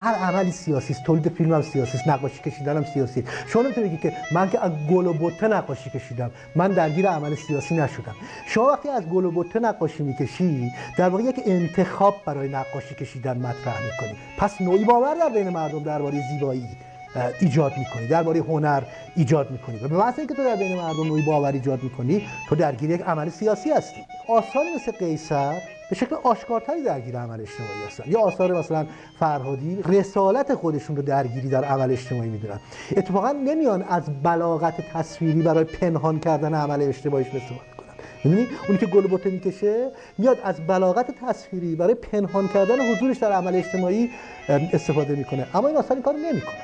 هر عملی سیاسی است، تولید فیلم هم سیاسی است، نقاشی کشیدن هم سیاسی. شما نمیتونید بگید که من که از گل و بته نقاشی کشیدم من درگیر عمل سیاسی نشدم. شما وقتی از گل و بته نقاشی میکشی در واقع یک انتخاب برای نقاشی کشیدن مطرح میکنی. پس نوعی باور در بین مردم درباره زیبایی ایجاد میکنی، درباره هنر ایجاد میکنی و به واسه اینکه تو در بین مردم نوعی باور ایجاد میکنی تو درگیر یک عمل سیاسی هستی. آثاری مثل قیصر به شکل آشکارتری درگیر عمل اجتماعی هستن. یا آثار مثلا فرهادی رسالت خودشون رو درگیری در عمل اجتماعی میدونن. اتفاقا نمیان از بلاغت تصویری برای پنهان کردن عمل اجتماعیش استفاده کنن. میدونی اونی که گل و بته میکشه میاد از بلاغت تصویری برای پنهان کردن حضورش در عمل اجتماعی استفاده میکنه، اما این آثار این کارو نمیکنه.